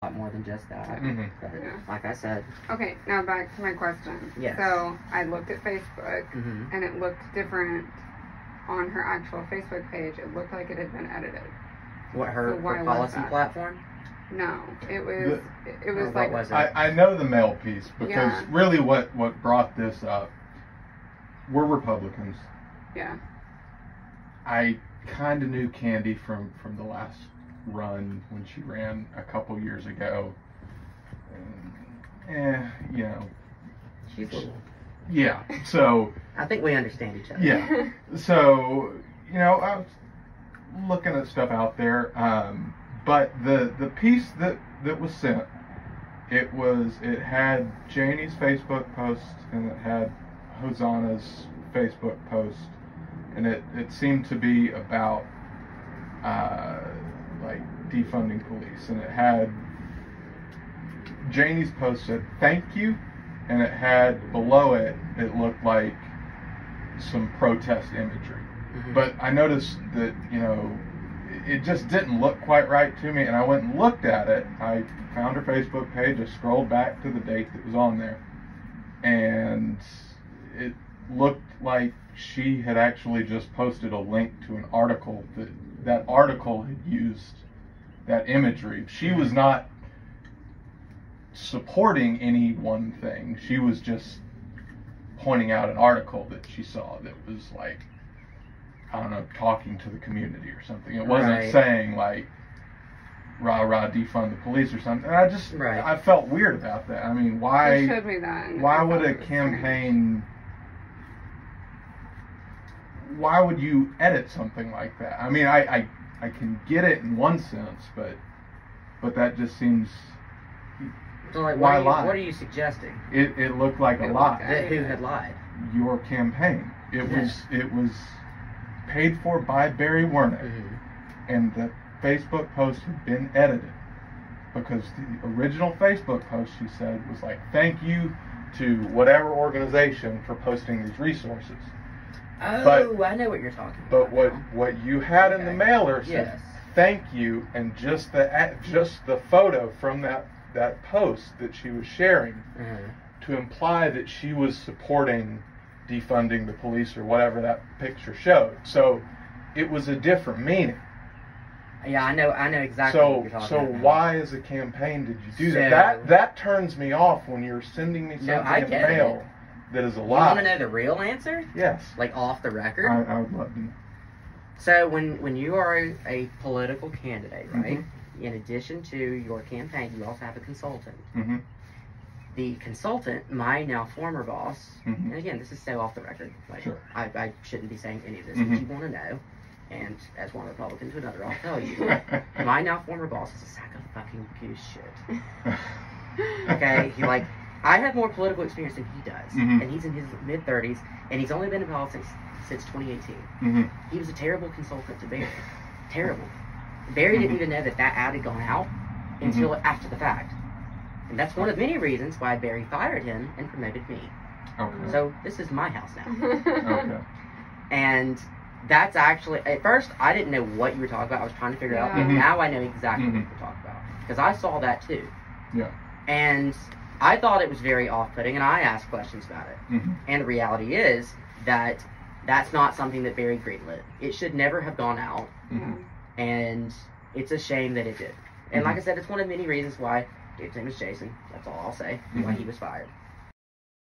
lot more than just that. But Yeah. like I said. Okay, now back to my question. Yes. So I looked at Facebook, and it looked different on her actual Facebook page. It looked like it had been edited. What, her policy platform? No, it was what was it? I know the mail piece because really what brought this up, we're Republicans. Yeah. I kind of knew Candy from the last run when she ran a couple years ago. And, you know. She's little. Yeah, so. I think we understand each other. Yeah. So, you know, I was looking at stuff out there, but the piece that was sent, it had Janie's Facebook post and it had Hosanna's Facebook post, and it seemed to be about like defunding police, and it had Janie's post said thank you, and it had below it looked like some protest imagery. But I noticed that, you know, it just didn't look quite right to me, and I went and looked at it. I found her Facebook page, I scrolled back to the date that was on there, and it looked like she had actually just posted a link to an article that article had used that imagery. She was not supporting any one thing. She was just pointing out an article that she saw that was like, I don't know, talking to the community or something. It wasn't saying like, rah rah defund the police or something. And I just I felt weird about that. I mean, why? You showed me that. Why would a campaign? Why would you edit something like that? I mean, I can get it in one sense, but that just seems. So like, why lie? What are you suggesting? It looked like a lie. Who had lied? Your campaign. It was paid for by Barry Wernick, and the Facebook post had been edited because the original Facebook post, she said, was like, thank you to whatever organization for posting these resources. Oh, I know what you're talking about. But what you had in the mailer said thank you, and just the photo from that post that she was sharing to imply that she was supporting defunding the police or whatever that picture showed. So it was a different meaning. Yeah, I know exactly what you're talking about. So why as a campaign did you do that? That turns me off when you're sending me something in the mail that is a lie. You want to know the real answer? Yes. Like off the record? I would love to know. So when you are a political candidate, right? In addition to your campaign, you also have a consultant. The consultant, my now former boss, and again, this is so off the record. Like, I shouldn't be saying any of this, but you want to know. And as one Republican to another, I'll tell you. My now former boss is a sack of fucking goose shit. Okay? I have more political experience than he does. And he's in his mid-30s, and he's only been in politics since 2018. He was a terrible consultant to Barry. Terrible. Barry didn't even know that ad had gone out until after the fact. And that's one of many reasons why Barry fired him and promoted me. Okay. So this is my house now. Okay. And that's actually, at first, I didn't know what you were talking about. I was trying to figure it out. But now I know exactly what you're talking about. Because I saw that too. Yeah. And I thought it was very off-putting, and I asked questions about it. And the reality is that that's not something that Barry greenlit. It should never have gone out. And it's a shame that it did. And like I said, it's one of many reasons why his name is Jason. That's all I'll say. Why he was fired.